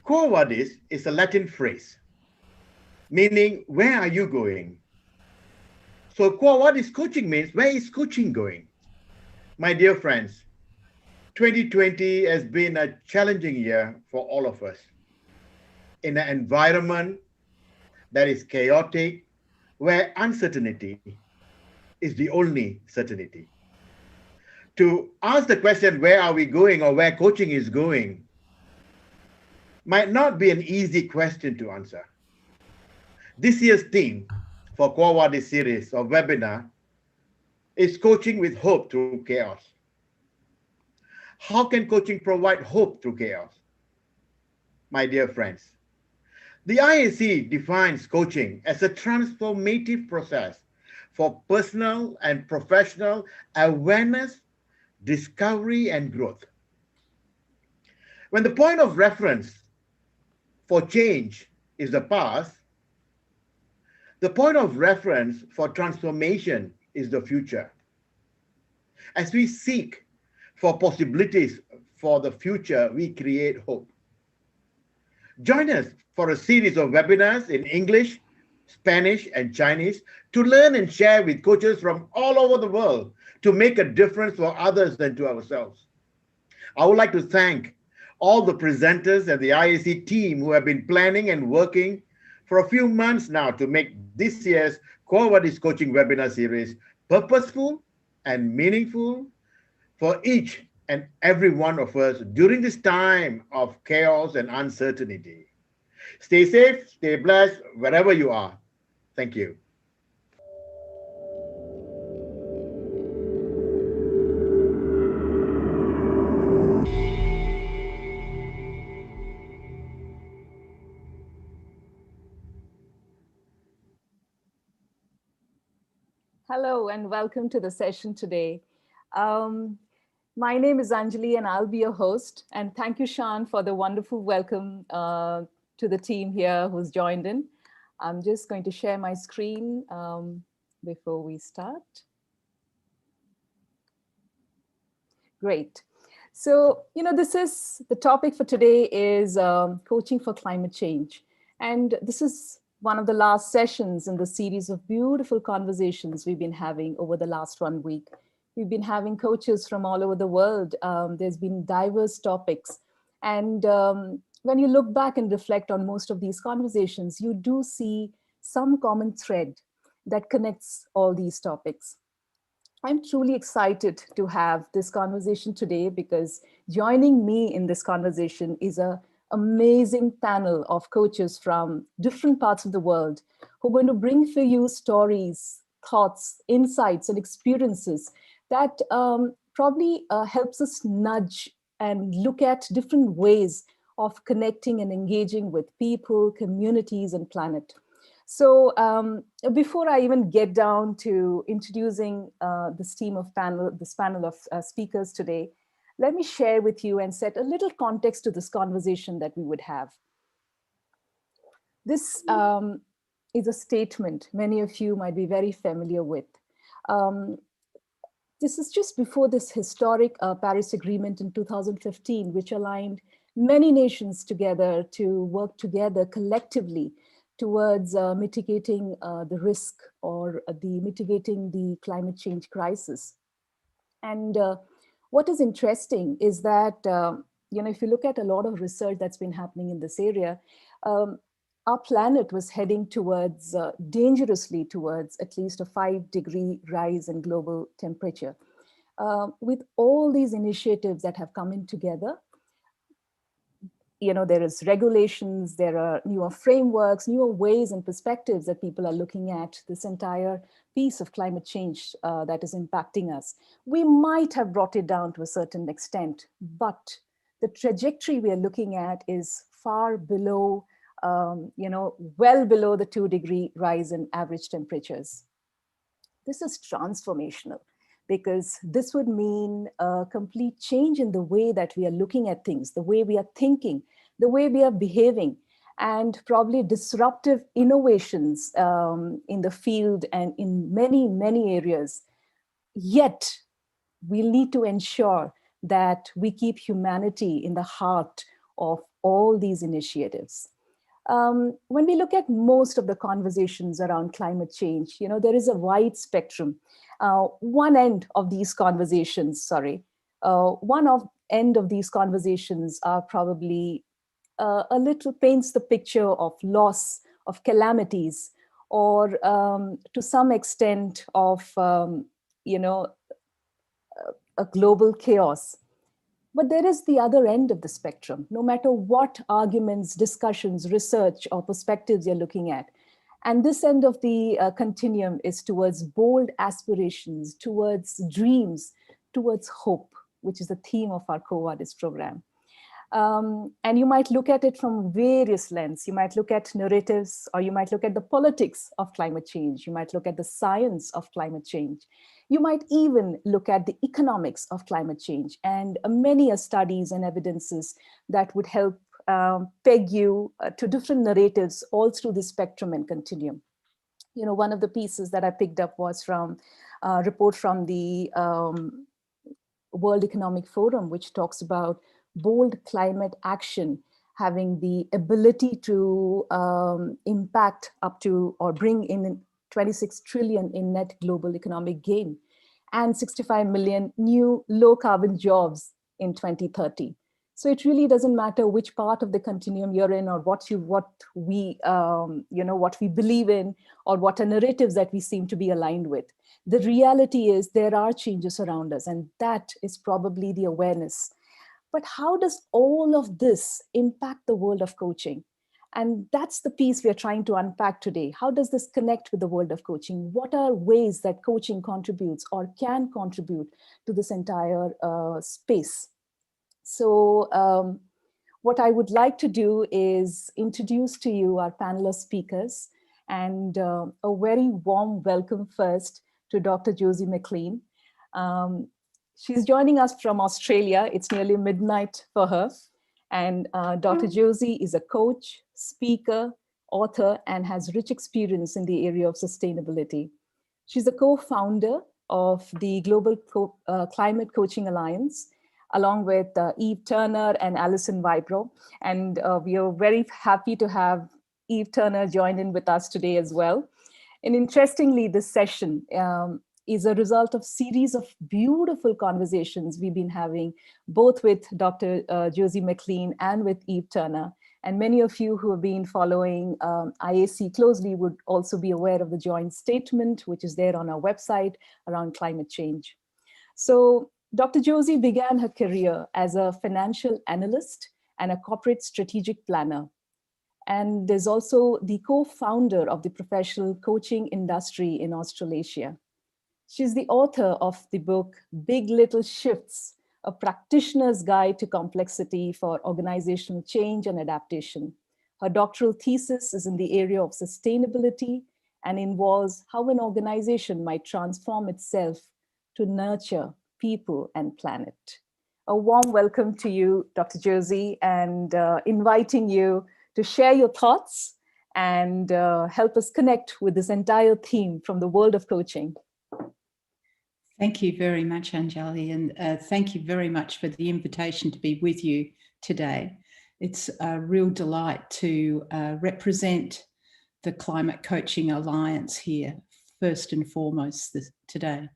Quo vadis is a Latin phrase, meaning where are you going? So quo vadis coaching means where is coaching going? My dear friends, 2020 has been a challenging year for all of us. In an environment that is chaotic, where uncertainty is the only certainty. To ask the question, where are we going or where coaching is going, might not be an easy question to answer. This year's theme for Quo Vadis series of webinar is coaching with hope through chaos. How can coaching provide hope through chaos? My dear friends, the IAC defines coaching as a transformative process for personal and professional awareness, discovery, and growth. When the point of reference for change is the past, the point of reference for transformation is the future. As we seek for possibilities for the future, we create hope. Join us for a series of webinars in English, Spanish, and Chinese to learn and share with coaches from all over the world to make a difference for others and to ourselves. I would like to thank all the presenters and the IAC team who have been planning and working for a few months now to make this year's Quo Vadis coaching webinar series purposeful and meaningful for each and every one of us during this time of chaos and uncertainty. Stay safe, stay blessed, wherever you are. Thank you. Hello and welcome to the session today. My name is Anjali and I'll be your host. And thank you, Sean, for the wonderful welcome to the team here who's joined in. I'm just going to share my screen before we start. Great. So, this is the topic for today is coaching for climate change. And this is one of the last sessions in the series of beautiful conversations we've been having over the last 1 week. We've been having coaches from all over the world. There's been diverse topics. And when you look back and reflect on most of these conversations, you do see some common thread that connects all these topics. I'm truly excited to have this conversation today because joining me in this conversation is an amazing panel of coaches from different parts of the world who are going to bring for you stories, thoughts, insights, and experiences that probably helps us nudge and look at different ways of connecting and engaging with people, communities, and planet. So before I even get down to introducing this panel of speakers today, let me share with you and set a little context to this conversation that we would have. This is a statement many of you might be very familiar with. This is just before this historic Paris Agreement in 2015, which aligned many nations together to work together collectively towards mitigating the risk or mitigating the climate change crisis. And what is interesting is that, if you look at a lot of research that's been happening in this area, our planet was heading towards, dangerously towards at least a 5-degree rise in global temperature. With all these initiatives that have come in together, there is regulations, there are newer frameworks, newer ways and perspectives that people are looking at this entire piece of climate change that is impacting us. We might have brought it down to a certain extent, but the trajectory we are looking at is far below, well below the 2-degree rise in average temperatures. This is transformational, because this would mean a complete change in the way that we are looking at things, the way we are thinking, the way we are behaving, and probably disruptive innovations in the field and in many, many areas. Yet, we'll need to ensure that we keep humanity in the heart of all these initiatives. When we look at most of the conversations around climate change, there is a wide spectrum. One end of these conversations are probably a little paints the picture of loss, of calamities, or to some extent of, a global chaos. But there is the other end of the spectrum. No matter what arguments, discussions, research, or perspectives you're looking at, and this end of the continuum is towards bold aspirations, towards dreams, towards hope, which is the theme of our Quo Vadis program. And you might look at it from various lenses. You might look at narratives, or you might look at the politics of climate change. You might look at the science of climate change. You might even look at the economics of climate change, and many studies and evidences that would help peg you to different narratives all through the spectrum and continuum. One of the pieces that I picked up was from a report from the World Economic Forum, which talks about bold climate action having the ability to impact up to or bring in 26 trillion in net global economic gain and 65 million new low carbon jobs in 2030. So it really doesn't matter which part of the continuum you're in, or what we believe in, or what are narratives that we seem to be aligned with. The reality is there are changes around us, and that is probably the awareness. But how does all of this impact the world of coaching? And that's the piece we are trying to unpack today. How does this connect with the world of coaching? What are ways that coaching contributes or can contribute to this entire space? So what I would like to do is introduce to you our panelist speakers, and a very warm welcome first to Dr. Josie McLean. She's joining us from Australia. It's nearly midnight for her. And Dr. Josie is a coach, speaker, author, and has rich experience in the area of sustainability. She's a co-founder of the Global Climate Coaching Alliance, along with Eve Turner and Alison Vibro. And we are very happy to have Eve Turner join in with us today as well. And interestingly, this session is a result of series of beautiful conversations we've been having, both with Dr. Josie McLean and with Eve Turner. And many of you who have been following IAC closely would also be aware of the joint statement, which is there on our website around climate change. So Dr. Josie began her career as a financial analyst and a corporate strategic planner, and is also the co-founder of the professional coaching industry in Australasia. She's the author of the book, Big Little Shifts, a practitioner's guide to complexity for organizational change and adaptation. Her doctoral thesis is in the area of sustainability and involves how an organization might transform itself to nurture people and planet. A warm welcome to you, Dr. Josie, and inviting you to share your thoughts and help us connect with this entire theme from the world of coaching. Thank you very much, Anjali, and thank you very much for the invitation to be with you today. It's a real delight to represent the Climate Coaching Alliance here, first and foremost today.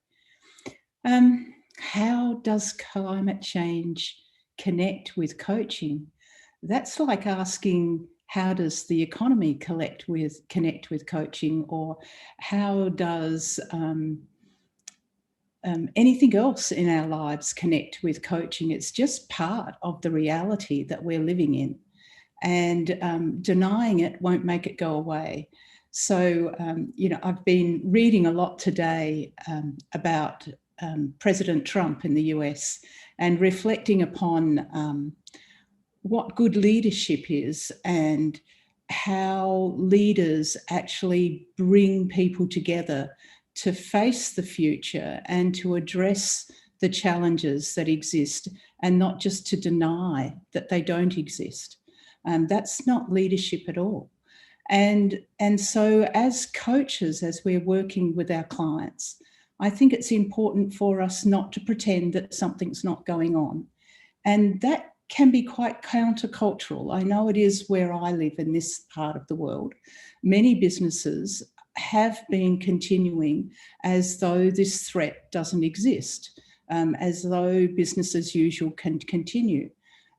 How does climate change connect with coaching? That's like asking, how does the economy connect with coaching, or how does anything else in our lives connect with coaching? It's just part of the reality that we're living in, and denying it won't make it go away. So, I've been reading a lot today about President Trump in the US, and reflecting upon what good leadership is, and how leaders actually bring people together to face the future and to address the challenges that exist, and not just to deny that they don't exist. That's not leadership at all. And so as coaches, as we're working with our clients, I think it's important for us not to pretend that something's not going on. And that can be quite countercultural. I know it is where I live in this part of the world. Many businesses have been continuing as though this threat doesn't exist, as though business as usual can continue.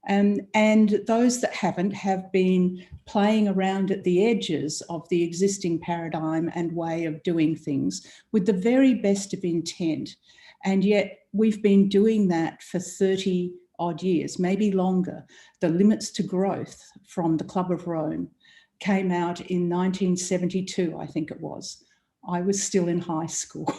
And those that haven't have been playing around at the edges of the existing paradigm and way of doing things with the very best of intent. And yet we've been doing that for 30 odd years, maybe longer. The Limits to Growth from the Club of Rome came out in 1972, I think it was. I was still in high school.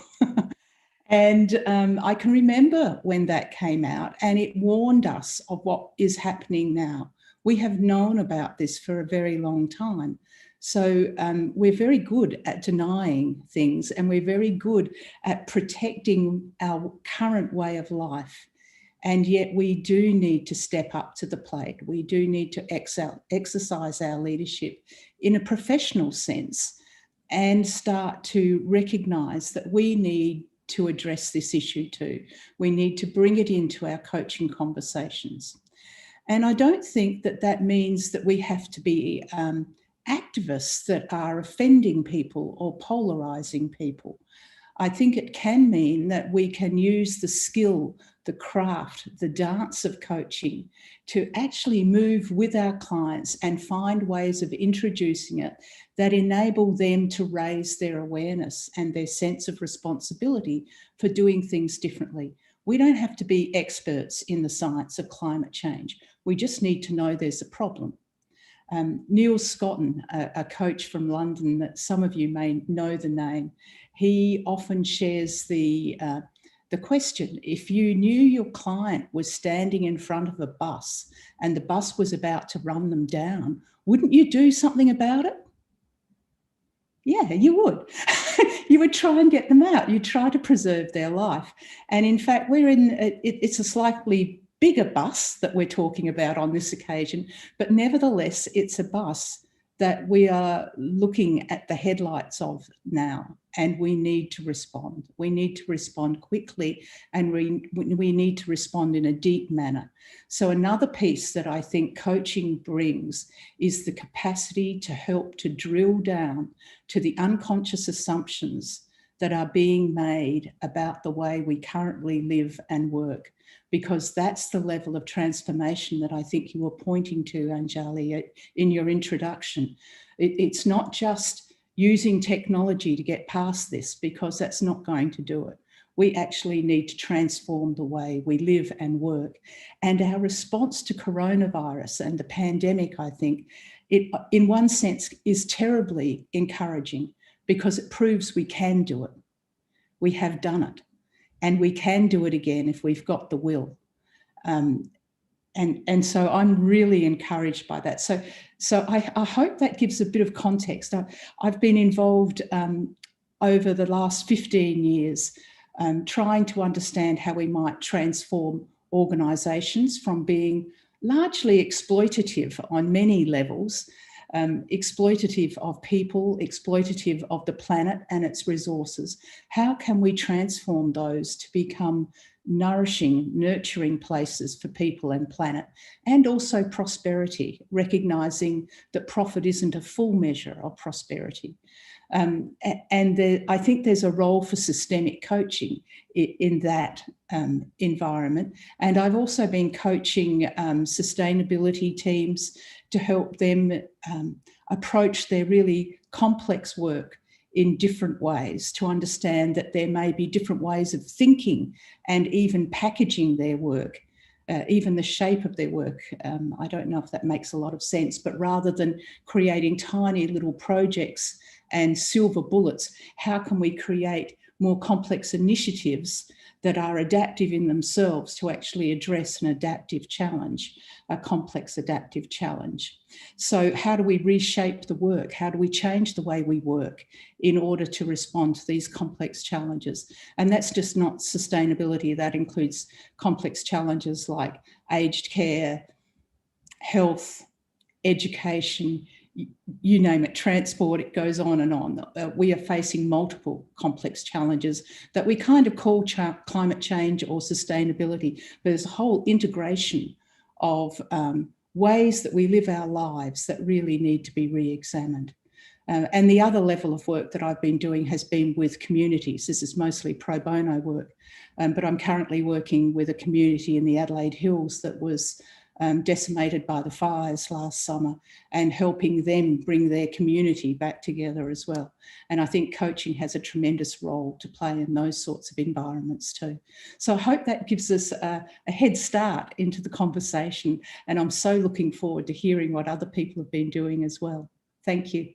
And I can remember when that came out, and it warned us of what is happening now. We have known about this for a very long time. So we're very good at denying things, and we're very good at protecting our current way of life. And yet we do need to step up to the plate. We do need to exercise our leadership in a professional sense and start to recognise that we need to address this issue too. We need to bring it into our coaching conversations. And I don't think that that means that we have to be activists that are offending people or polarising people. I think it can mean that we can use the skill, the craft, the dance of coaching to actually move with our clients and find ways of introducing it that enable them to raise their awareness and their sense of responsibility for doing things differently. We don't have to be experts in the science of climate change. We just need to know there's a problem. Neil Scotton, a coach from London that some of you may know the name, he often shares the question, if you knew your client was standing in front of a bus and the bus was about to run them down, wouldn't you do something about it? Yeah, you would. You would try and get them out. You'd try to preserve their life. And in fact, it's a slightly bigger bus that we're talking about on this occasion, but nevertheless, it's a bus that we are looking at the headlights of now, and we need to respond. We need to respond quickly, and we need to respond in a deep manner. So another piece that I think coaching brings is the capacity to help to drill down to the unconscious assumptions that are being made about the way we currently live and work, because that's the level of transformation that I think you were pointing to, Anjali, in your introduction. It's not just using technology to get past this, because that's not going to do it. We actually need to transform the way we live and work. And our response to coronavirus and the pandemic, I think, it, in one sense, is terribly encouraging, because it proves we can do it. We have done it, and we can do it again if we've got the will. And so I'm really encouraged by that. So I hope that gives a bit of context. I've been involved over the last 15 years trying to understand how we might transform organisations from being largely exploitative on many levels, exploitative of people, exploitative of the planet and its resources. How can we transform those to become nourishing, nurturing places for people and planet, and also prosperity, recognising that profit isn't a full measure of prosperity? I think there's a role for systemic coaching in that environment. And I've also been coaching sustainability teams to help them approach their really complex work in different ways, to understand that there may be different ways of thinking and even packaging their work, even the shape of their work. I don't know if that makes a lot of sense, but rather than creating tiny little projects and silver bullets, how can we create more complex initiatives that are adaptive in themselves to actually address an adaptive challenge, a complex adaptive challenge? So how do we reshape the work? How do we change the way we work in order to respond to these complex challenges? And that's just not sustainability. That includes complex challenges like aged care, health, education, you name it, transport, it goes on and on. We are facing multiple complex challenges that we kind of call climate change or sustainability, but there's a whole integration of ways that we live our lives that really need to be re-examined. And the other level of work that I've been doing has been with communities. This is mostly pro bono work, but I'm currently working with a community in the Adelaide Hills that was decimated by the fires last summer, and helping them bring their community back together as well. And I think coaching has a tremendous role to play in those sorts of environments too. So I hope that gives us a head start into the conversation, and I'm so looking forward to hearing what other people have been doing as well. Thank you.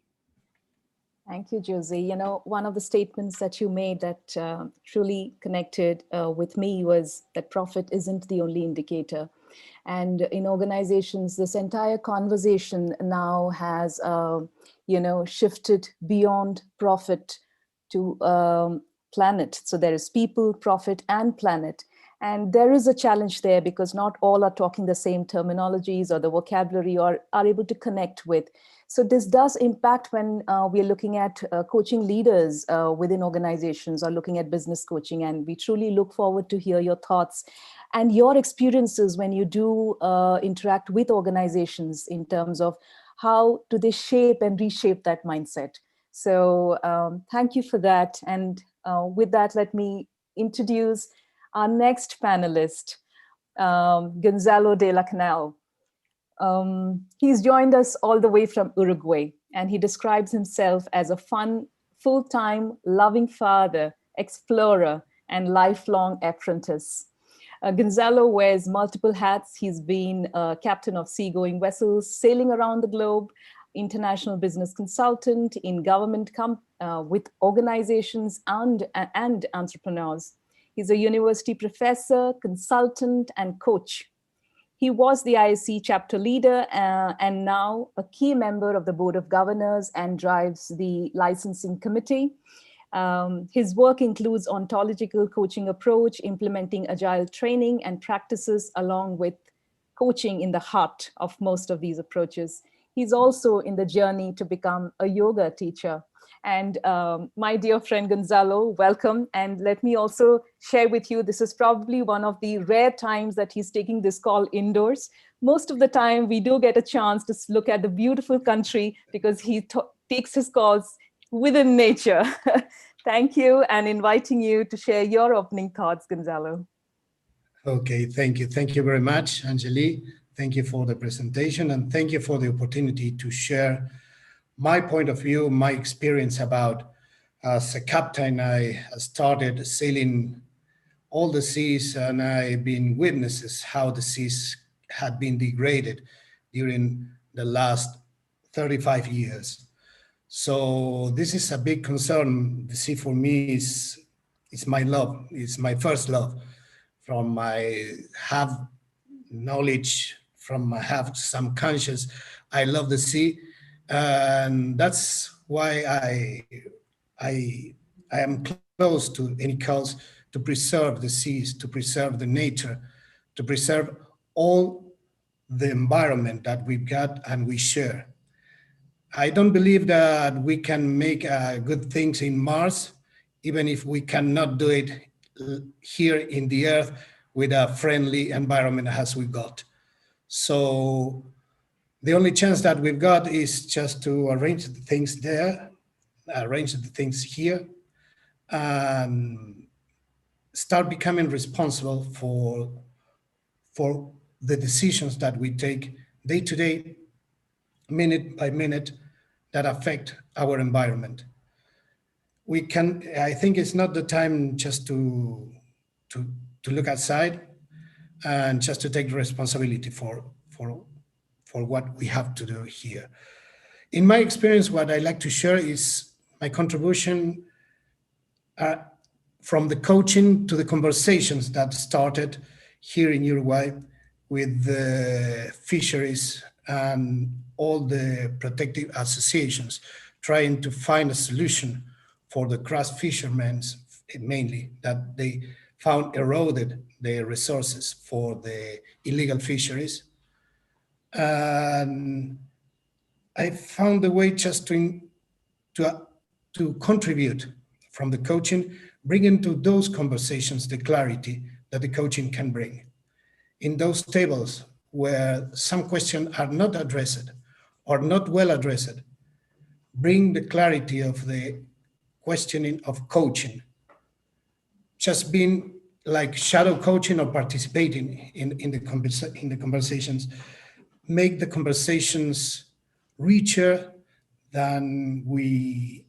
Thank you, Josie. You know, one of the statements that you made that truly connected with me was that profit isn't the only indicator. And in organizations, this entire conversation now has, you know, shifted beyond profit to planet. So there is people, profit, and planet. And there is a challenge there because not all are talking the same terminologies or the vocabulary or are able to connect with. So this does impact when we're looking at coaching leaders within organizations or looking at business coaching. And we truly look forward to hear your thoughts and your experiences when you do interact with organizations in terms of how do they shape and reshape that mindset. So thank you for that. And with that, let me introduce our next panelist, Gonzalo de la Canal. He's joined us all the way from Uruguay, and he describes himself as a fun, full-time, loving father, explorer, and lifelong apprentice. Gonzalo wears multiple hats. He's been a captain of seagoing vessels, sailing around the globe, international business consultant in government with organizations and entrepreneurs. He's a university professor, consultant, and coach. He was the ISC chapter leader and now a key member of the Board of Governors and drives the licensing committee. His work includes ontological coaching approach, implementing agile training and practices along with coaching in the heart of most of these approaches. He's also in the journey to become a yoga teacher. And my dear friend Gonzalo, welcome. And let me also share with you, this is probably one of the rare times that he's taking this call indoors. Most of the time we do get a chance to look at the beautiful country because he takes his calls within nature. Thank you, and inviting you to share your opening thoughts, Gonzalo. Okay, thank you. Thank you very much, Angeli. Thank you for the presentation, and thank you for the opportunity to share my point of view, my experience about as a captain. I started sailing all the seas, and I've been witnesses how the seas had been degraded during the last 35 years. So this is a big concern. The sea for me is my love. It's my first love. From my have knowledge, from I have some conscience, I love the sea. And that's why I am close to any cause to preserve the seas, to preserve the nature, to preserve all the environment that we've got and we share. I don't believe that we can make good things in Mars, even if we cannot do it here in the Earth with a friendly environment as we got. So the only chance that we've got is just to arrange the things there, arrange the things here, and start becoming responsible for the decisions that we take day to day, minute by minute, that affect our environment. We can, I think it's not the time just to look outside and just to take responsibility for what we have to do here. In my experience, what I like to share is my contribution from the coaching to the conversations that started here in Uruguay with the fisheries and all the protective associations, trying to find a solution for the crass fishermen, mainly, that they found eroded the resources for the illegal fisheries. And I found a way just to contribute from the coaching, bring into those conversations the clarity that the coaching can bring. In those tables, where some questions are not addressed or not well addressed, bring the clarity of the questioning of coaching. Just being like shadow coaching or participating in the conversations, make the conversations richer than we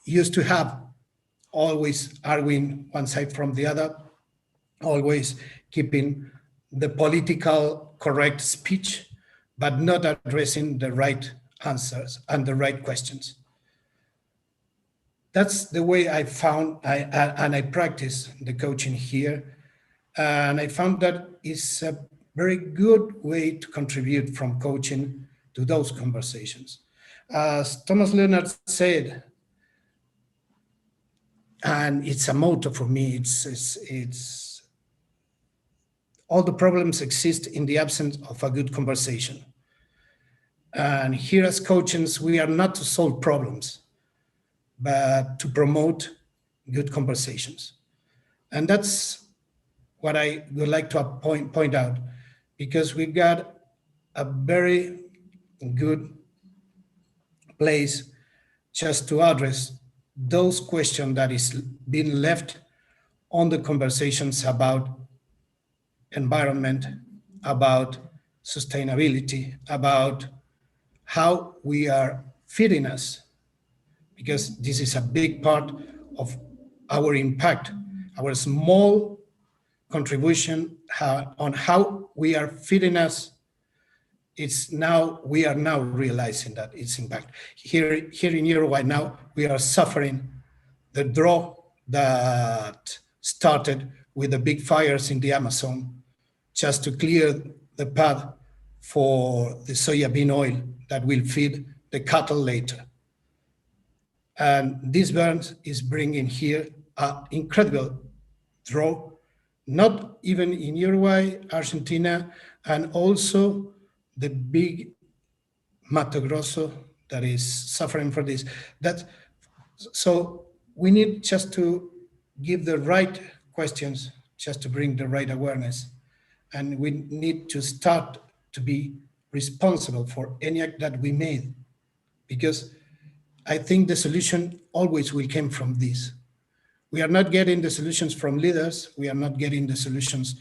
used to have, always arguing one side from the other, always keeping the political correct speech, but not addressing the right answers and the right questions. That's the way I found, and I practice the coaching here. And I found that it's a very good way to contribute from coaching to those conversations. As Thomas Leonard said, and it's a motto for me, it's all the problems exist in the absence of a good conversation. And here as coaches, we are not to solve problems, but to promote good conversations. And that's what I would like to point out, because we got a very good place just to address those questions that is being left on the conversations about environment, about sustainability, about how we are feeding us, because this is a big part of our impact, our small contribution on how we are feeding us. We are now realizing that its impact. Here in Uruguay now, we are suffering the drought that started with the big fires in the Amazon, just to clear the path for the soybean oil that will feed the cattle later. And this burns is bringing here an incredible drought, not even in Uruguay, Argentina, and also the big Mato Grosso that is suffering for this. So we need just to give the right questions, just to bring the right awareness. And we need to start to be responsible for any act that we made, because I think the solution always will come from this. We are not getting the solutions from leaders. We are not getting the solutions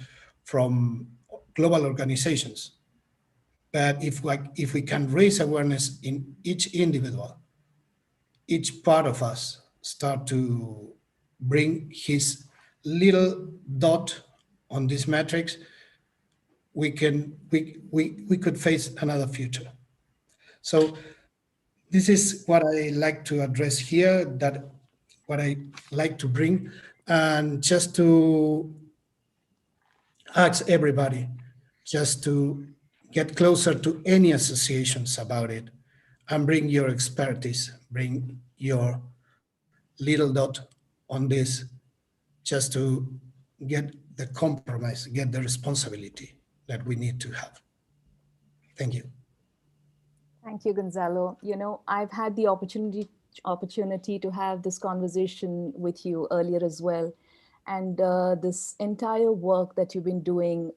from global organizations. But if we can raise awareness in each individual, each part of us start to bring his little dot on this matrix, we could face another future. So this is what I like to address here, that what I like to bring, and just to ask everybody just to get closer to any associations about it and bring your expertise, bring your little dot on this, just to get the compromise, get the responsibility that we need to have. Thank you. Thank you, Gonzalo. You know, I've had the opportunity to have this conversation with you earlier as well. And this entire work that you've been doing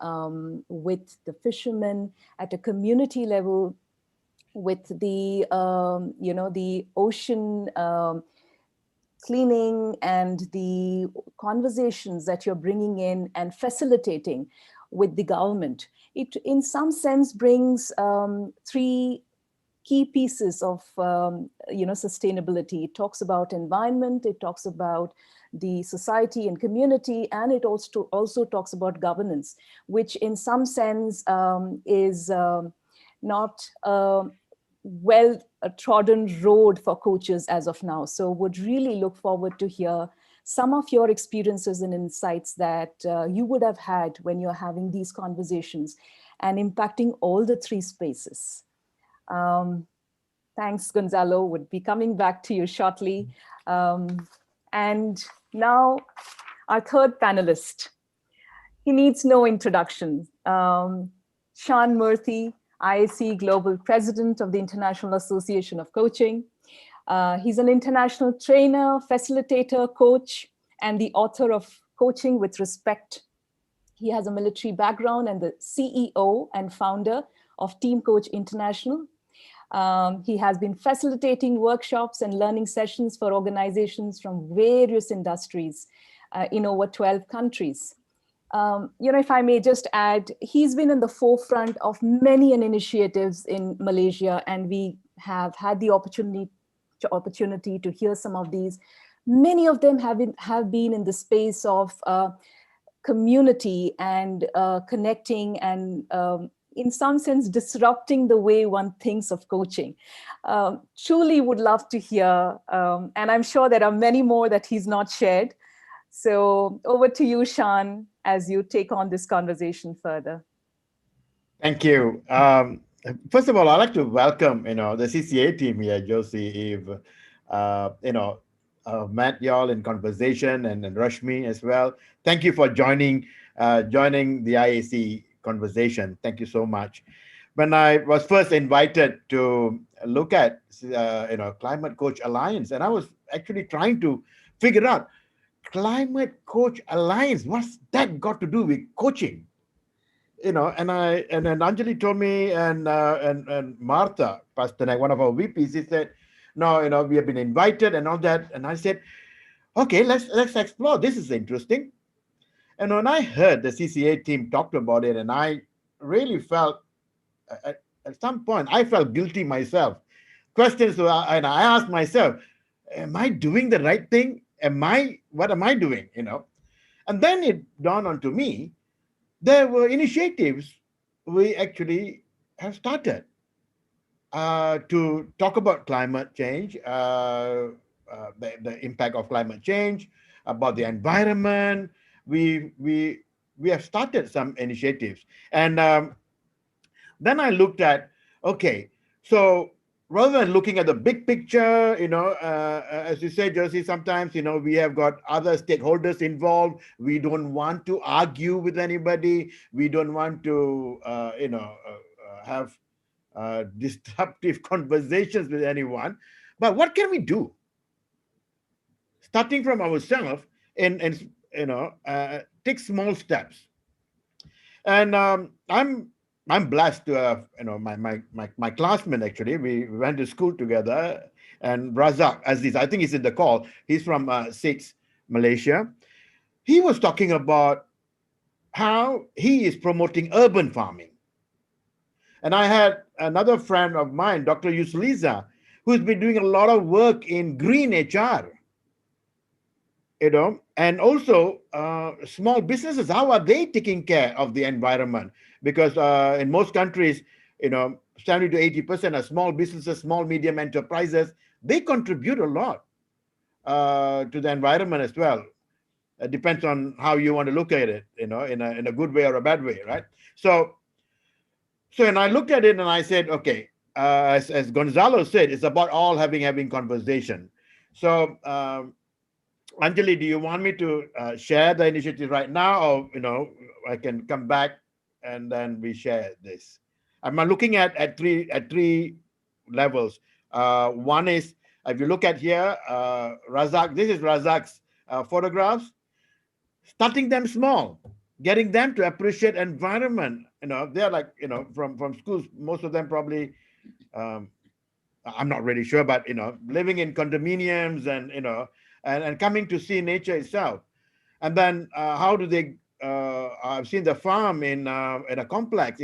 with the fishermen at a community level, with the, the ocean cleaning and the conversations that you're bringing in and facilitating with the government, it in some sense brings three key pieces of sustainability. It talks about environment, it talks about the society and community, and it also talks about governance, which in some sense is not a well-trodden road for coaches as of now. So would really look forward to hear some of your experiences and insights that you would have had when you're having these conversations and impacting all the three spaces. Thanks, Gonzalo. Would be coming back to you shortly. And now our third panelist. He needs no introduction. Sean Murthy, IAC Global President of the International Association of Coaching. He's an international trainer, facilitator, coach, and the author of Coaching with Respect, He has a military background and the CEO and founder of Team Coach International. He has been facilitating workshops and learning sessions for organizations from various industries in over 12 countries. If I may just add, he's been in the forefront of many initiatives in Malaysia, and we have had the opportunity to hear some of these. Many of them have been in the space of community and connecting and in some sense disrupting the way one thinks of coaching. Truly would love to hear, and I'm sure there are many more that he's not shared. So over to you, Sean, as you take on this conversation further. Thank you. First of all, I'd like to welcome, the CCA team here, Josie, Eve, Matt, y'all in conversation, and Rashmi as well. Thank you for joining the IAC conversation. Thank you so much. When I was first invited to look at, Climate Coach Alliance, and I was actually trying to figure out Climate Coach Alliance, what's that got to do with coaching? And then Anjali told me, and Martha Pasternak, one of our VPs, he said, no, we have been invited and all that. And I said, okay, let's explore. This is interesting. And when I heard the CCA team talked about it, and I really felt, at some point, I felt guilty myself. Questions, and I asked myself, am I doing the right thing? What am I doing? And then it dawned onto me, there were initiatives we actually have started to talk about climate change, the impact of climate change, about the environment. We have started some initiatives. And then I looked at, okay, so rather than looking at the big picture, as you say, Josie, sometimes, we have got other stakeholders involved. We don't want to argue with anybody. We don't want to, have disruptive conversations with anyone. But what can we do? Starting from ourselves and take small steps. And I'm blessed to have, my classmate, actually. We went to school together. And Razak Aziz, I think he's in the call. He's from SIX, Malaysia. He was talking about how he is promoting urban farming. And I had another friend of mine, Dr. Yusliza, who's been doing a lot of work in green HR. And also small businesses, how are they taking care of the environment? Because in most countries, 70 to 80% are small businesses, small, medium enterprises. They contribute a lot to the environment as well. It depends on how you want to look at it, in a good way or a bad way, right? So and I looked at it and I said, okay, as Gonzalo said, it's about all having conversation. So Anjali, do you want me to share the initiative right now, or I can come back and then we share this? I'm looking at three levels. One is, if you look at here, Razak. This is Razak's photographs. Starting them small, getting them to appreciate environment. They're like from schools. Most of them probably. I'm not really sure, but living in condominiums and and coming to see nature itself. And then how do they? I've seen the farm in a complex,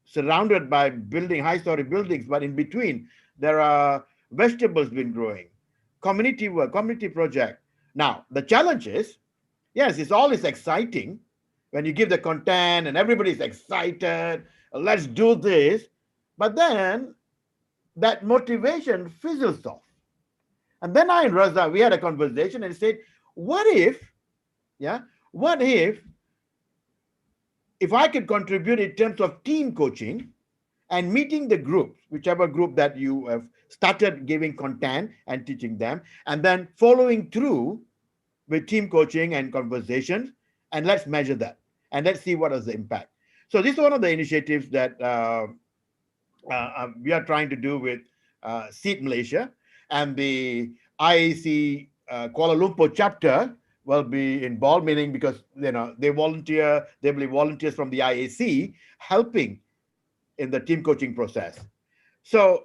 surrounded by high-story buildings, but in between there are vegetables been growing. Community work, community project. Now the challenge is, yes, it's always exciting when you give the content and everybody's excited. Let's do this, but then that motivation fizzles off. And then I and Raza, we had a conversation and said, what if I could contribute in terms of team coaching and meeting the groups, whichever group that you have started giving content and teaching them, and then following through with team coaching and conversations, and let's measure that and let's see what is the impact. So this is one of the initiatives that we are trying to do with SEED Malaysia and the IAC Kuala Lumpur chapter, will be involved, meaning because they volunteer, they will be volunteers from the IAC helping in the team coaching process. So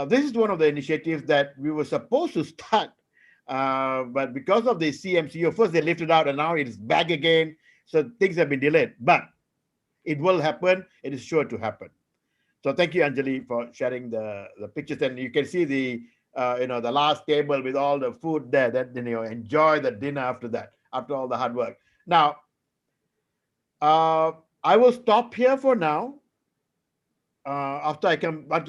this is one of the initiatives that we were supposed to start, but because of the CMCO, first they lifted out and now it's back again. So things have been delayed, but it will happen. It is sure to happen. So thank you, Anjali, for sharing the pictures. And you can see the the last table with all the food there. That enjoy the dinner after that, after all the hard work. Now, I will stop here for now. After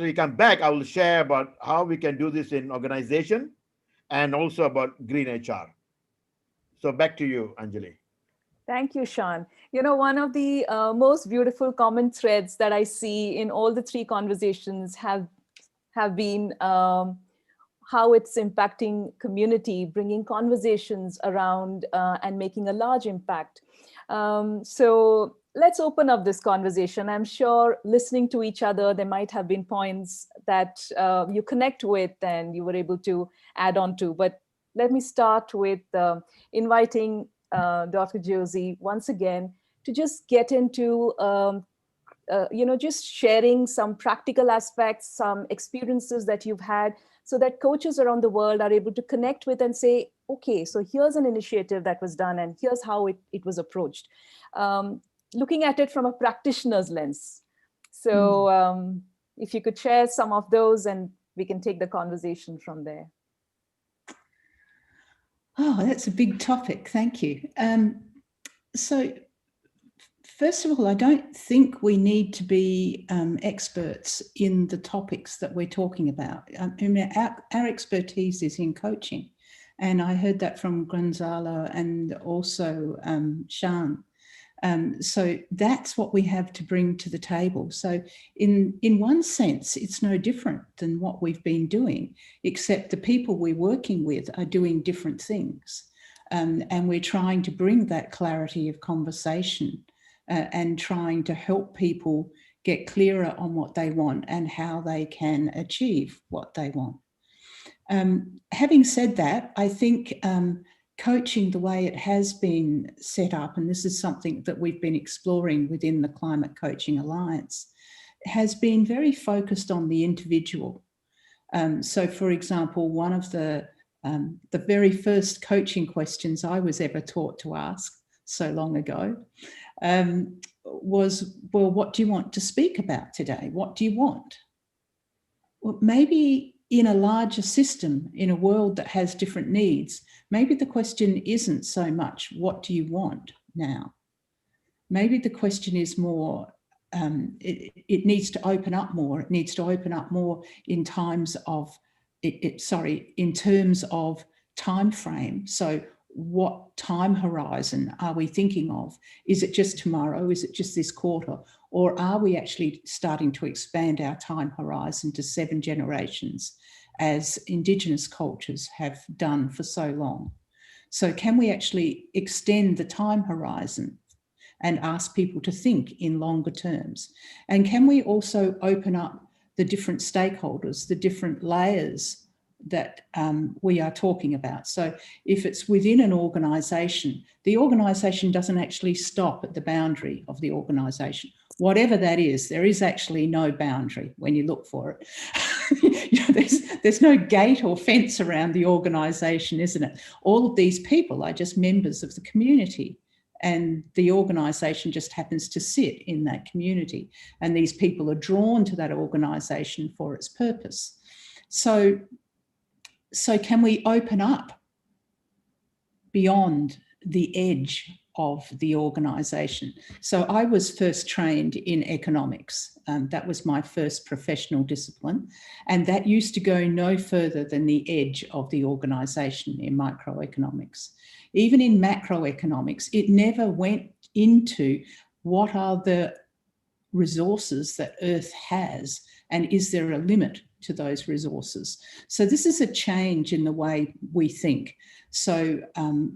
you come back, I will share about how we can do this in organization and also about green HR. So back to you, Anjali. Thank you, Sean. One of the most beautiful common threads that I see in all the three conversations have been how it's impacting community, bringing conversations around and making a large impact. So let's open up this conversation. I'm sure listening to each other, there might have been points that you connect with and you were able to add on to. But let me start with inviting Dr. Josie once again to just get into just sharing some practical aspects, some experiences that you've had, so that coaches around the world are able to connect with and say, okay, so here's an initiative that was done and here's how it was approached. Looking at it from a practitioner's lens. So if you could share some of those and we can take the conversation from there. Oh, that's a big topic. Thank you. So first of all, I don't think we need to be experts in the topics that we're talking about. Our expertise is in coaching. And I heard that from Gonzalo and also Sean. So that's what we have to bring to the table. So in one sense, it's no different than what we've been doing, except the people we're working with are doing different things. And we're trying to bring that clarity of conversation and trying to help people get clearer on what they want and how they can achieve what they want. Having said that, I think coaching the way it has been set up, and this is something that we've been exploring within the Climate Coaching Alliance, has been very focused on the individual. So, for example, one of the very first coaching questions I was ever taught to ask so long ago was, well, what do you want to speak about today? What do you want? Well, maybe in a larger system, in a world that has different needs, maybe the question isn't so much, what do you want now? Maybe the question is more, it needs to open up more. It needs to open up more in terms of, in terms of time frame. So what time horizon are we thinking of? Is it just tomorrow? Is it just this quarter? Or are we actually starting to expand our time horizon to 7 generations, as Indigenous cultures have done for so long? So can we actually extend the time horizon and ask people to think in longer terms? And can we also open up the different stakeholders, the different layers that we are talking about? So if it's within an organisation, the organisation doesn't actually stop at the boundary of the organisation. Whatever that is, there is actually no boundary when you look for it. There's no gate or fence around the organisation, isn't it? All of these people are just members of the community, and the organisation just happens to sit in that community, and these people are drawn to that organisation for its purpose. So can we open up beyond the edge of the organisation? So I was first trained in economics. That was my first professional discipline. And that used to go no further than the edge of the organisation in microeconomics. Even in macroeconomics, it never went into what are the resources that Earth has, and is there a limit to those resources? So this is a change in the way we think. So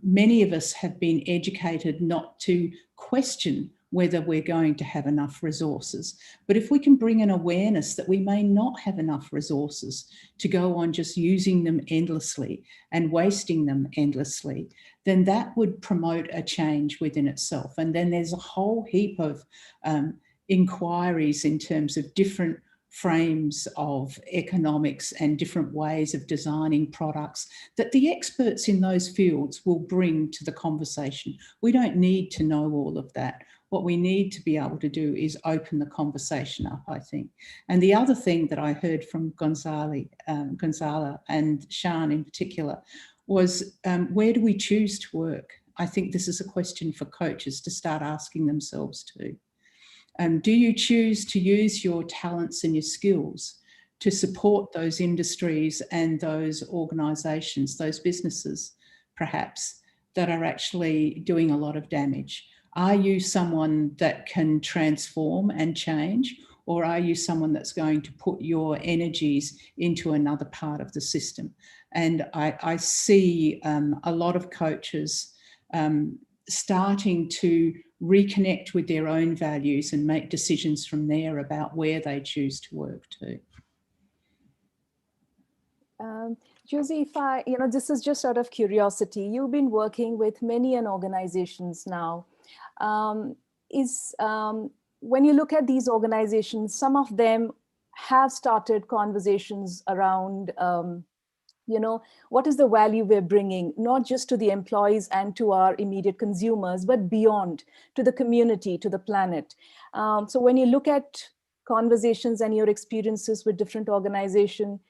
many of us have been educated not to question whether we're going to have enough resources. But if we can bring an awareness that we may not have enough resources to go on just using them endlessly and wasting them endlessly, then that would promote a change within itself. And then there's a whole heap of inquiries in terms of different frames of economics and different ways of designing products that the experts in those fields will bring to the conversation. We don't need to know all of that. What we need to be able to do is open the conversation up, I think. And the other thing that I heard from Gonzalo and Sian in particular was, where do we choose to work? I think this is a question for coaches to start asking themselves too. Do you choose to use your talents and your skills to support those industries and those organisations, those businesses, perhaps, that are actually doing a lot of damage? Are you someone that can transform and change, or are you someone that's going to put your energies into another part of the system? And I see a lot of coaches starting to reconnect with their own values and make decisions from there about where they choose to work to. Josie, this is just out of curiosity. You've been working with many organizations now. When you look at these organizations, some of them have started conversations around what is the value we're bringing, not just to the employees and to our immediate consumers, but beyond, to the community, to the planet. So when you look at conversations and your experiences with different organizations,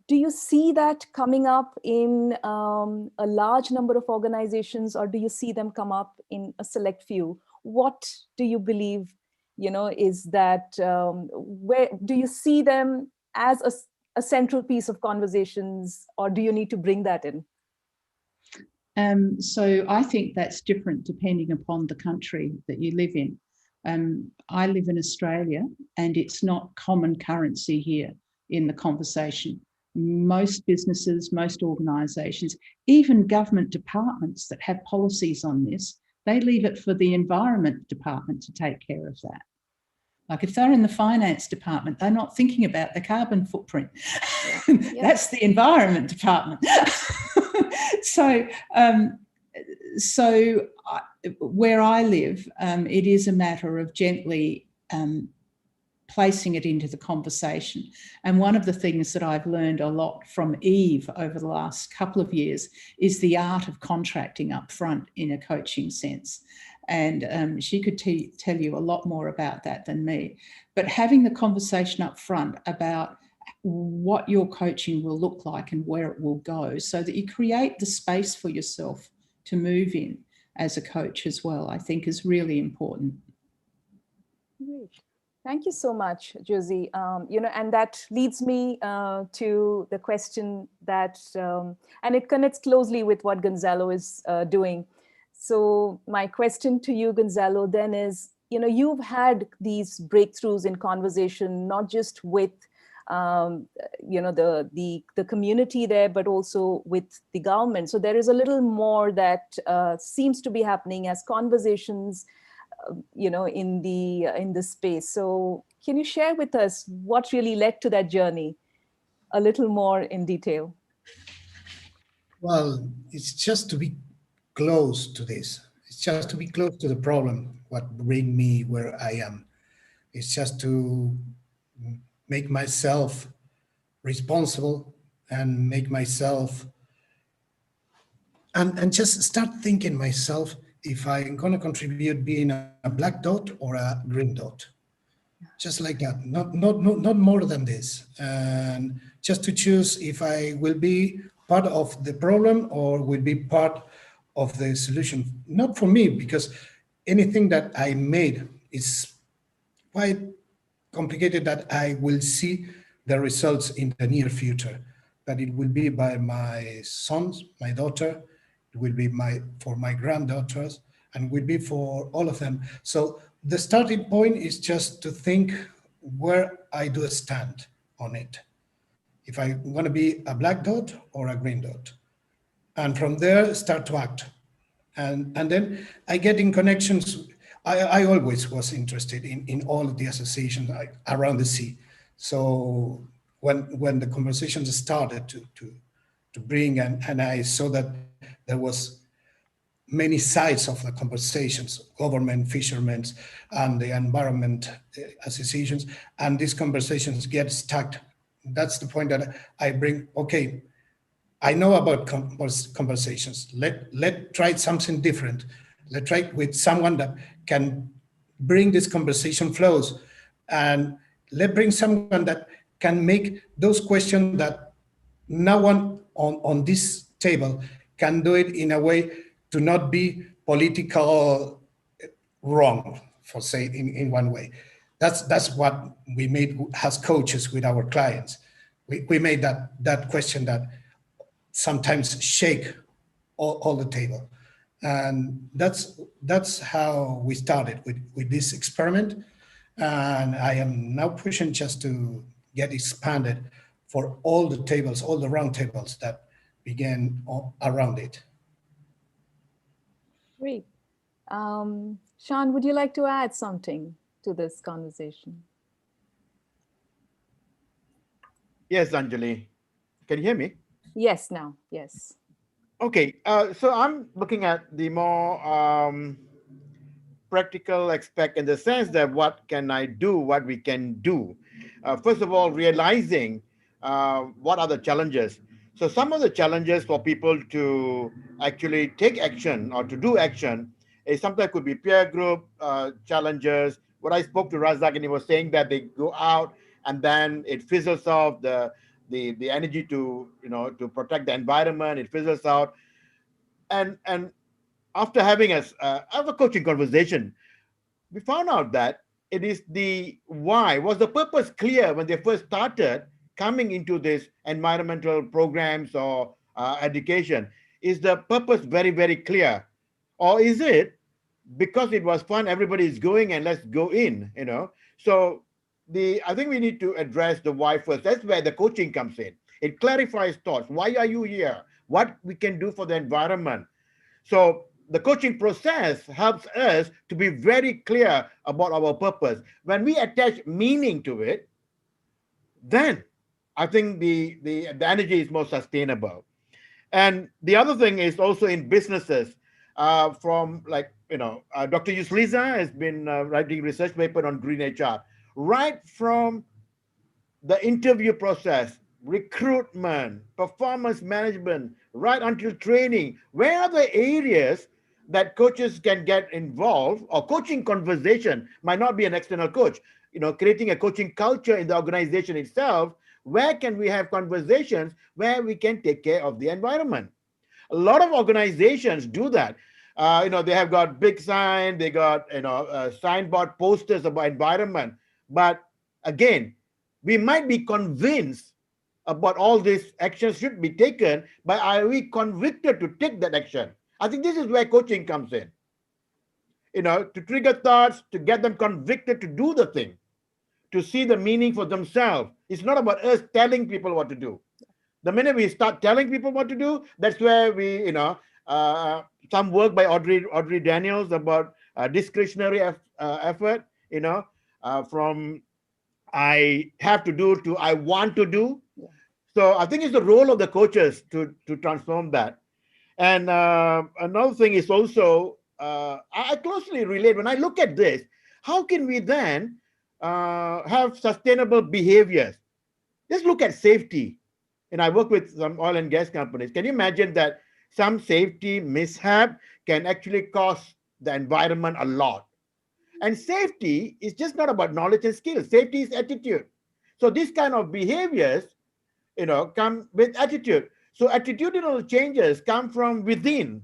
do you see that coming up in a large number of organizations, or do you see them come up in a select few? What do you believe, is that, where do you see them as a central piece of conversations, or do you need to bring that in? So I think that's different depending upon the country that you live in. I live in Australia, and it's not common currency here in the conversation. Most businesses, most organisations, even government departments that have policies on this, they leave it for the environment department to take care of that. Like if they're in the finance department, they're not thinking about the carbon footprint. Yeah. That's the environment department. So where I live, it is a matter of gently placing it into the conversation. And one of the things that I've learned a lot from Eve over the last couple of years is the art of contracting up front in a coaching sense. And she could tell you a lot more about that than me. But having the conversation up front about what your coaching will look like and where it will go, so that you create the space for yourself to move in as a coach as well, I think is really important. Great. Thank you so much, Josie. And that leads me to the question that, and it connects closely with what Gonzalo is doing. So my question to you, Gonzalo, then is, you've had these breakthroughs in conversation, not just with, the community there, but also with the government. So there is a little more that seems to be happening as conversations, in the space. So can you share with us what really led to that journey a little more in detail? Well, it's just to be close to this. It's just to be close to the problem, what bring me where I am. It's just to make myself responsible and make myself, and just start thinking myself if I'm going to contribute being a black dot or a green dot. Just like that, not more than this. And just to choose if I will be part of the problem or will be part of the solution. Not for me, because anything that I made is quite complicated that I will see the results in the near future. But it will be by my sons, my daughter, it will be for my granddaughters, and will be for all of them. So the starting point is just to think where I do stand on it. If I want to be a black dot or a green dot. And from there, start to act. And then I get in connections. I always was interested in all of the associations around the sea. So when the conversations started to bring, and I saw that there was many sides of the conversations, government, fishermen, and the environment associations, and these conversations get stuck. That's the point that I bring. Okay, I know about conversations. Let try something different. Let try with someone that can bring this conversation flows, and let bring someone that can make those questions that no one on this table can do it in a way to not be political wrong, for say in one way. That's what we made as coaches with our clients. We made that question that sometimes shake all the table. And that's how we started with this experiment. And I am now pushing just to get expanded for all the tables, all the round tables that began around it. Great. Sean, would you like to add something to this conversation? Yes, Anjali. Can you hear me? Yes, now, yes. Okay, so I'm looking at the more practical aspect in the sense that what can I do, what we can do. First of all, realizing what are the challenges. So some of the challenges for people to actually take action or to do action is sometimes could be peer group challenges. What I spoke to Razak, and he was saying that they go out and then it fizzles off the energy to to protect the environment. It fizzles out, and after having have a coaching conversation, we found out that it is the why. Was the purpose clear when they first started coming into this environmental programs or education? Is the purpose very, very clear? Or is it because it was fun, everybody is going and let's go in? So I think we need to address the why first. That's where the coaching comes in. It clarifies thoughts. Why are you here? What we can do for the environment? So the coaching process helps us to be very clear about our purpose. When we attach meaning to it, then I think the energy is more sustainable. And the other thing is also in businesses, from Dr. Yusliza has been writing research paper on green HR, right from the interview process, recruitment, performance management, right until training. Where are the areas that coaches can get involved, or coaching conversation might not be an external coach, creating a coaching culture in the organization itself. Where can we have conversations where we can take care of the environment? A lot of organizations do that. They have got big sign, they got signboard posters about environment, but again, we might be convinced about all these actions should be taken, but are we convicted to take that action? I think this is where coaching comes in. To trigger thoughts, to get them convicted to do the thing, to see the meaning for themselves. It's not about us telling people what to do. The minute we start telling people what to do, that's where we, some work by Audrey Daniels about discretionary effort, from I have to do to I want to do. Yeah. So I think it's the role of the coaches to transform that. And another thing is also, I closely relate when I look at this, how can we then have sustainable behaviors? Just look at safety. And I work with some oil and gas companies. Can you imagine that some safety mishap can actually cost the environment a lot? And safety is just not about knowledge and skills. Safety is attitude. So these kind of behaviors, come with attitude. So attitudinal changes come from within.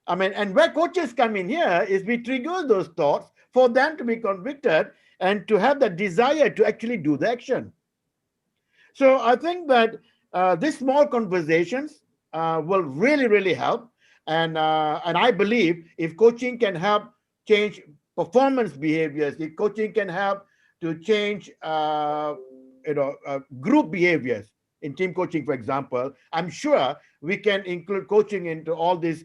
I mean, and where coaches come in here is we trigger those thoughts for them to be convicted and to have the desire to actually do the action. So I think that these small conversations will really, really help. And I believe if coaching can help change performance behaviors, if coaching can help to change, group behaviors in team coaching, for example, I'm sure we can include coaching into all these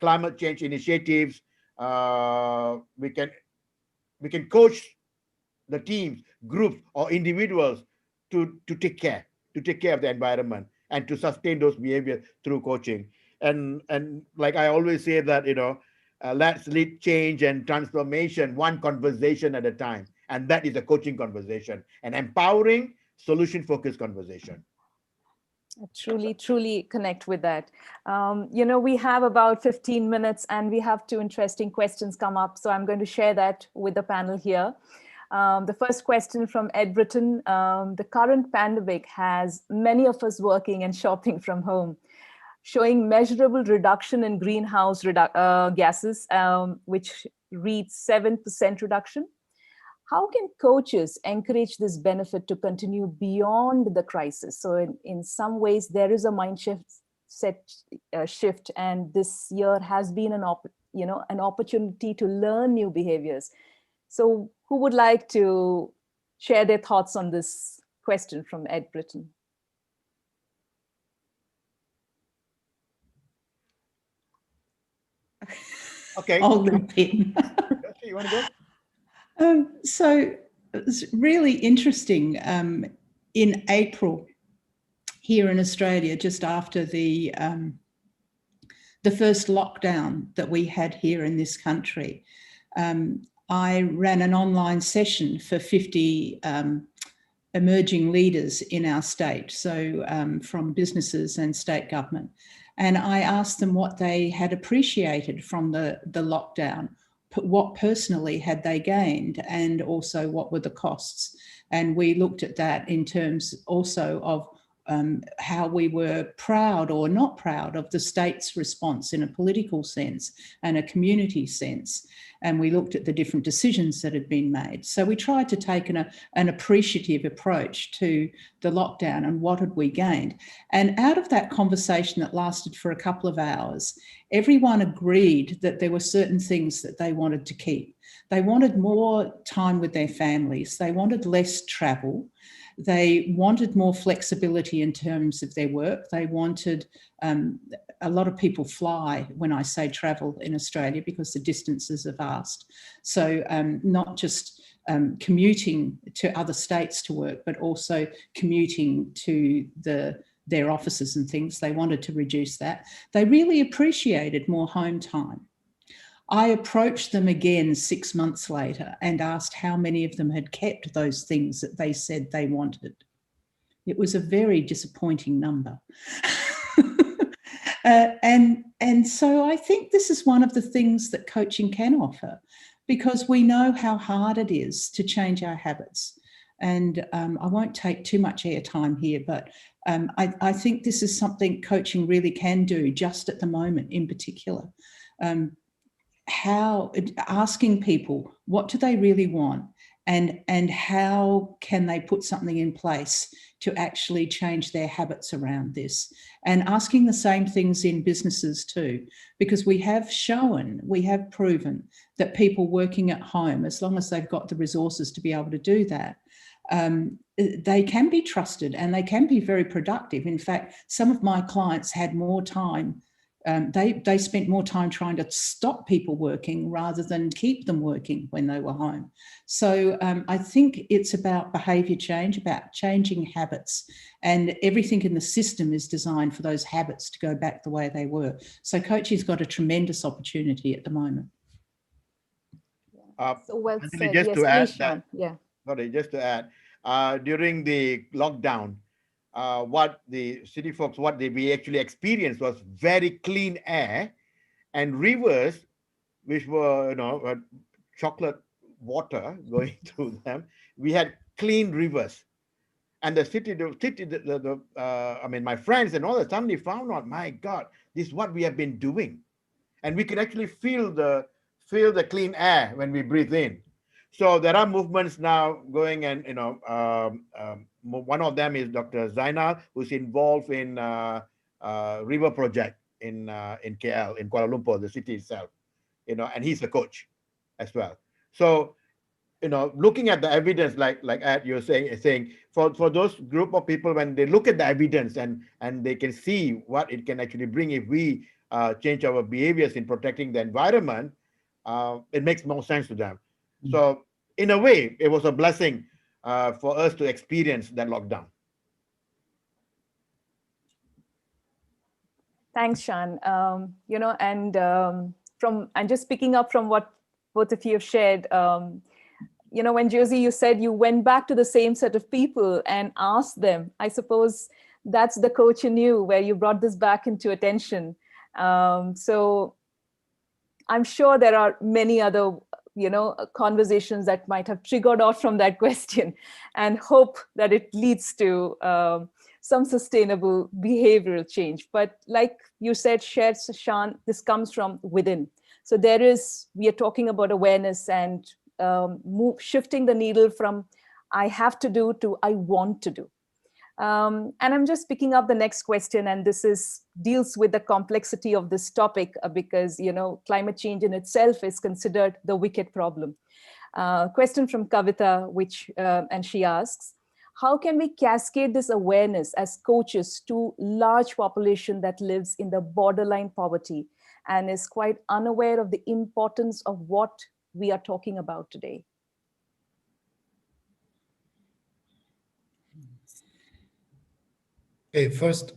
climate change initiatives, we can coach the teams, groups, or individuals to take care of the environment and to sustain those behaviors through coaching. And like I always say that, let's lead change and transformation one conversation at a time, and that is a coaching conversation, an empowering, solution-focused conversation. I truly connect with that. We have about 15 minutes and we have two interesting questions come up. So I'm going to share that with the panel here. The first question from Ed Britton. The current pandemic has many of us working and shopping from home, showing measurable reduction in greenhouse gases, which reads 7% reduction. How can coaches encourage this benefit to continue beyond the crisis? So in some ways, there is a mind shift, and this year has been an opportunity to learn new behaviors. So who would like to share their thoughts on this question from Ed Britton? Okay. I'll leap in. You want to go? So it was really interesting. In April, here in Australia, just after the first lockdown that we had here in this country, I ran an online session for 50 emerging leaders in our state, so from businesses and state government. And I asked them what they had appreciated from the lockdown, what personally had they gained, and also what were the costs. And we looked at that in terms also of how we were proud or not proud of the state's response in a political sense and a community sense. And we looked at the different decisions that had been made. So we tried to take an appreciative approach to the lockdown and what had we gained. And out of that conversation that lasted for a couple of hours, everyone agreed that there were certain things that they wanted to keep. They wanted more time with their families. They wanted less travel. They wanted more flexibility in terms of their work. They wanted, a lot of people fly when I say travel in Australia because the distances are vast. So not just commuting to other states to work, but also commuting to their offices and things. They wanted to reduce that. They really appreciated more home time. I approached them again 6 months later and asked how many of them had kept those things that they said they wanted. It was a very disappointing number. And so I think this is one of the things that coaching can offer, because we know how hard it is to change our habits. And I won't take too much airtime here, but I think this is something coaching really can do just at the moment in particular. How asking people what do they really want, and how can they put something in place to actually change their habits around this, and asking the same things in businesses too, because we have proven that people working at home, as long as they've got the resources to be able to do that, they can be trusted and they can be very productive. In fact, some of my clients had more time. They spent more time trying to stop people working rather than keep them working when they were home. So I think it's about behaviour change, about changing habits, and everything in the system is designed for those habits to go back the way they were. So coaching's got a tremendous opportunity at the moment. So well said. Just yes, to add please, Sean. Yeah. Sorry, just to add, during the lockdown, what the city folks, we actually experienced was very clean air and rivers, which were, chocolate water going through them. We had clean rivers, and the city, my friends and all that suddenly found out, my God, this is what we have been doing, and we could actually feel the clean air when we breathe in. So there are movements now going, and one of them is Dr. Zainal, who's involved in River Project in KL, in Kuala Lumpur, the city itself, and he's a coach as well. So, looking at the evidence, like Ed, you're saying for those group of people, when they look at the evidence and they can see what it can actually bring if we change our behaviors in protecting the environment, it makes more sense to them. So in a way, it was a blessing for us to experience that lockdown. Thanks, Shan. And just picking up from what both of you have shared, when Josie, you said you went back to the same set of people and asked them, I suppose that's the coach in you, where you brought this back into attention. So I'm sure there are many other, conversations that might have triggered out from that question, and hope that it leads to some sustainable behavioral change. But like you said, shared, Shan, this comes from within. So we are talking about awareness and shifting the needle from I have to do to I want to do. And I'm just picking up the next question, and this deals with the complexity of this topic because, climate change in itself is considered the wicked problem. Question from Kavita, and she asks, how can we cascade this awareness as coaches to large population that lives in the borderline poverty and is quite unaware of the importance of what we are talking about today? Okay, first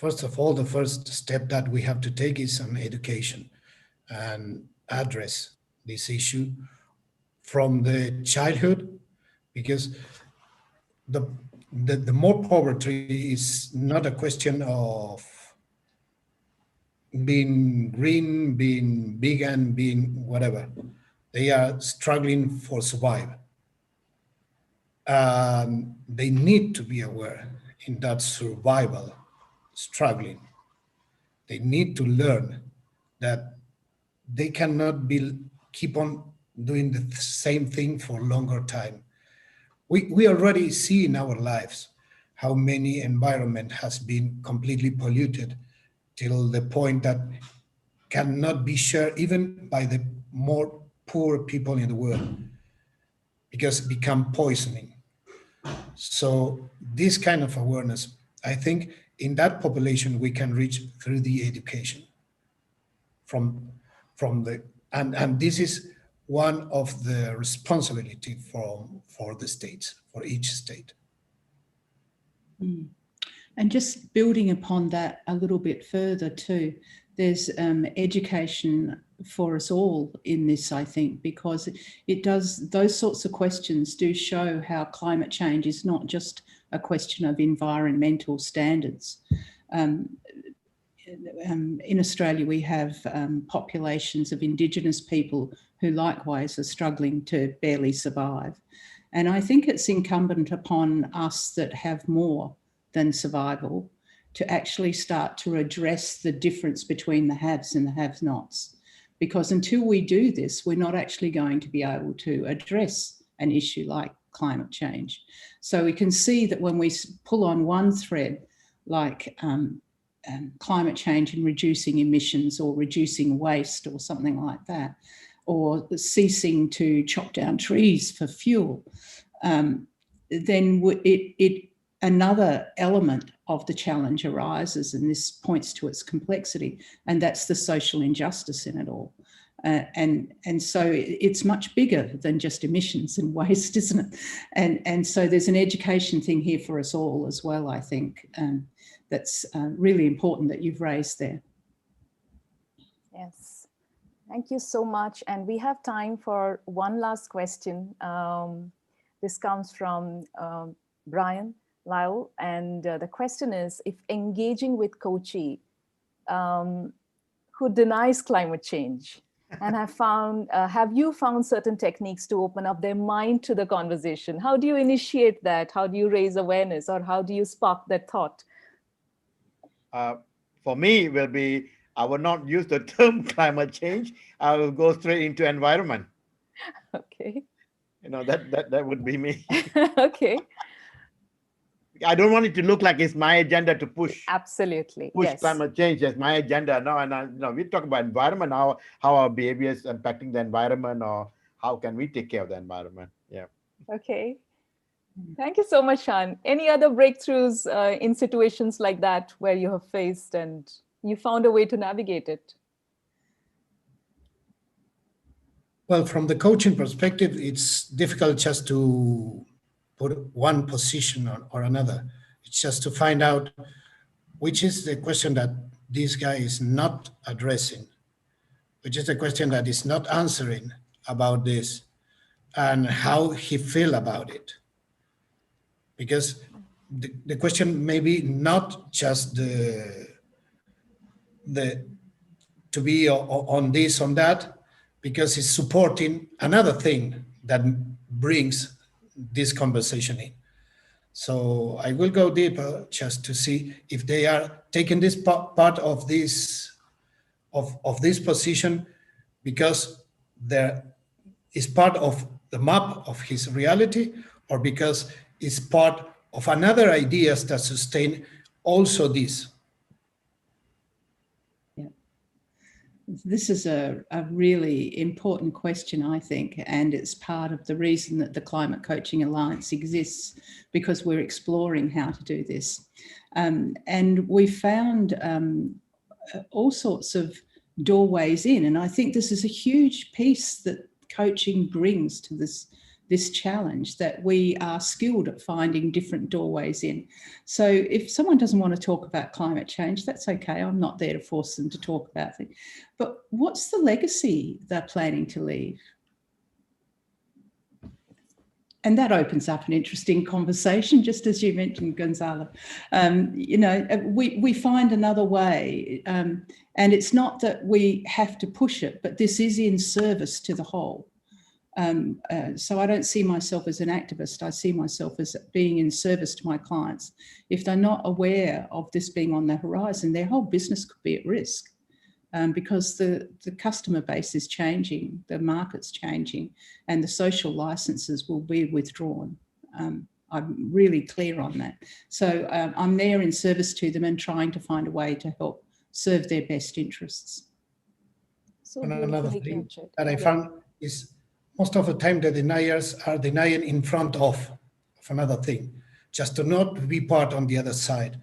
of all, the first step that we have to take is some education and address this issue from the childhood, because the more poverty is not a question of being green, being vegan, being whatever. They are struggling for survival. They need to be aware in that survival struggling. They need to learn that they cannot keep on doing the same thing for a longer time. We already see in our lives how many environment has been completely polluted till the point that cannot be shared even by the more poor people in the world, because it become poisoning. So this kind of awareness, I think in that population we can reach through the education and this is one of the responsibility for the states, for each state. And just building upon that a little bit further too, there's education for us all in this, I think, because those sorts of questions do show how climate change is not just a question of environmental standards. In Australia, we have populations of Indigenous people who likewise are struggling to barely survive. And I think it's incumbent upon us that have more than survival to actually start to address the difference between the haves and the have-nots. Because until we do this, we're not actually going to be able to address an issue like climate change. So we can see that when we pull on one thread, like climate change and reducing emissions or reducing waste or something like that, or ceasing to chop down trees for fuel, then another element of the challenge arises, and this points to its complexity, and that's the social injustice in it all. And so it's much bigger than just emissions and waste, isn't it? And so there's an education thing here for us all as well, I think, that's really important that you've raised there. Yes, thank you so much. And we have time for one last question. This comes from Brian Lyle, and the question is, if engaging with coachee who denies climate change, and have you found certain techniques to open up their mind to the conversation? How do you initiate that? How do you raise awareness, or how do you spark that thought? For me, will be, I will not use the term climate change. I will go straight into environment. Okay. That would be me. Okay. I don't want it to look like it's my agenda to push. Absolutely. Push Yes. climate change as my agenda. No, and we talk about environment, how our behavior is impacting the environment, or how can we take care of the environment. Yeah. Okay. Thank you so much, Shan. Any other breakthroughs in situations like that where you have faced and you found a way to navigate it? Well, from the coaching perspective, it's difficult just to put one position or another. It's just to find out which is the question that this guy is not addressing, which is the question that is not answering about this, and how he feel about it. Because the question may be not just the to be on this, on that, because it's supporting another thing that brings this conversation in. So I will go deeper just to see if they are taking this part of this this position because there is part of the map of his reality, or because it's part of another ideas that sustain also this. This is a really important question, I think, and it's part of the reason that the Climate Coaching Alliance exists, because we're exploring how to do this. And we found all sorts of doorways in, and I think this is a huge piece that coaching brings to this challenge, that we are skilled at finding different doorways in. So if someone doesn't want to talk about climate change, that's okay. I'm not there to force them to talk about it. But what's the legacy they're planning to leave? And that opens up an interesting conversation, just as you mentioned, Gonzalo. You know, we find another way, and it's not that we have to push it, but this is in service to the whole. So I don't see myself as an activist. I see myself as being in service to my clients. If they're not aware of this being on the horizon, their whole business could be at risk, because the customer base is changing, the market's changing, and the social licenses will be withdrawn. I'm really clear on that. So I'm there in service to them and trying to find a way to help serve their best interests. So And another thing captured. that I found is most of the time the deniers are denying in front of another thing, just to not be part on the other side.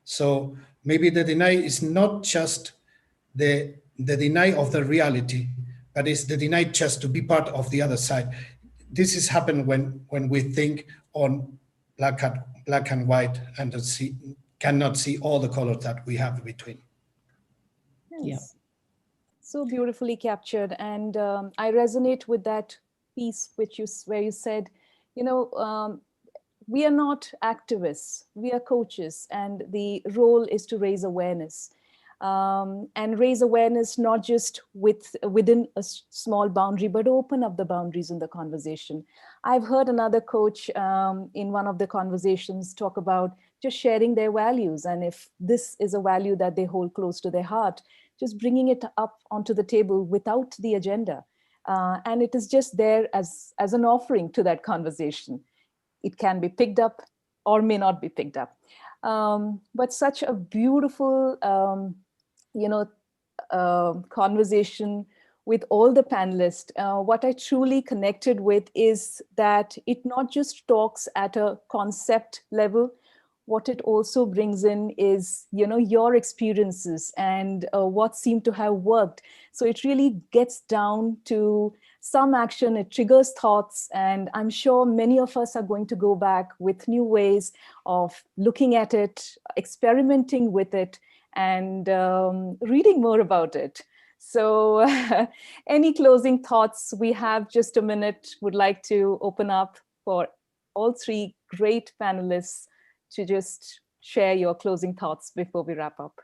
So maybe the deny is not just the deny of the reality, but it's the deny just to be part of the other side. This has happened when we think on black and white and cannot see all the colors that we have between. Yes. Yeah. So beautifully captured. And I resonate with that piece where you said, you know, we are not activists, we are coaches, and the role is to raise awareness. And raise awareness not just within a small boundary, but open up the boundaries in the conversation. I've heard another coach in one of the conversations talk about just sharing their values. And if this is a value that they hold close to their heart, just bringing it up onto the table without the agenda. And it is just there as an offering to that conversation. It can be picked up or may not be picked up. But such a beautiful, conversation with all the panelists. What I truly connected with is that it not just talks at a concept level. What it also brings in is, you know, your experiences and what seemed to have worked. So it really gets down to some action, it triggers thoughts, and I'm sure many of us are going to go back with new ways of looking at it, experimenting with it, and reading more about it. So any closing thoughts? We have just a minute. Would like to open up for all three great panelists to just share your closing thoughts before we wrap up.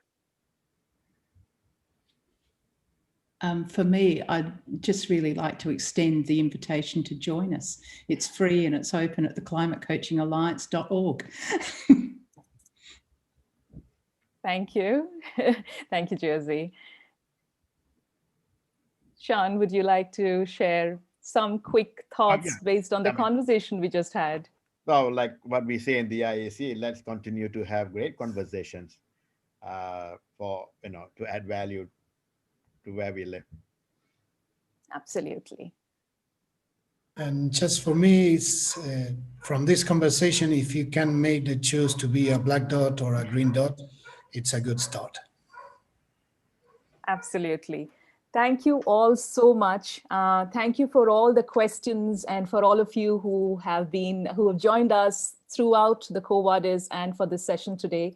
For me, I'd just really like to extend the invitation to join us. It's free and it's open at theclimatecoachingalliance.org. Thank you. Thank you, Josie. Sean, would you like to share some quick thoughts based on the conversation we just had? So like what we say in the IAC, let's continue to have great conversations for, to add value to where we live. Absolutely. And just for me, it's from this conversation, if you can make the choose to be a black dot or a green dot, it's a good start. Absolutely. Thank you all so much. Thank you for all the questions and for all of you who have joined us throughout the Covadis and for this session today.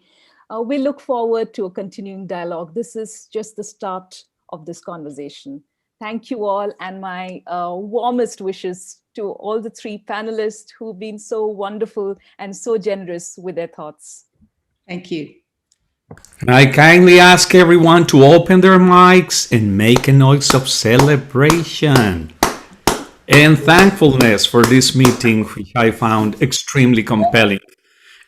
We look forward to a continuing dialogue. This is just the start of this conversation. Thank you all, and my warmest wishes to all the three panelists who've been so wonderful and so generous with their thoughts. Thank you. And I kindly ask everyone to open their mics and make a noise of celebration and thankfulness for this meeting, which I found extremely compelling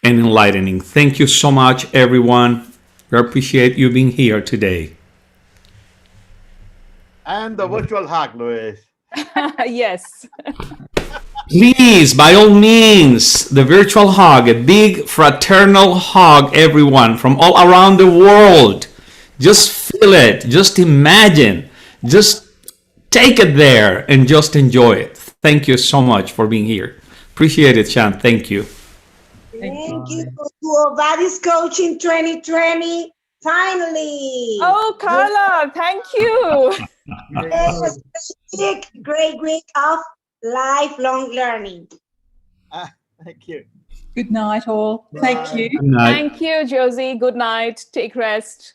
and enlightening. Thank you so much, everyone. We appreciate you being here today. And the virtual hug, Luis. Yes. Please, by all means, the virtual hug, a big fraternal hug, everyone from all around the world. Just feel it, just imagine, just take it there and just enjoy it. Thank you so much for being here. Appreciate it, Shan. Thank you. Thank you to Covadis Coaching 2020. Finally. Oh, Carla, thank you. Yes, great week of lifelong learning. Thank you. Good night, all. Thank you. Good night. Thank you, Josie. Good night. Take rest.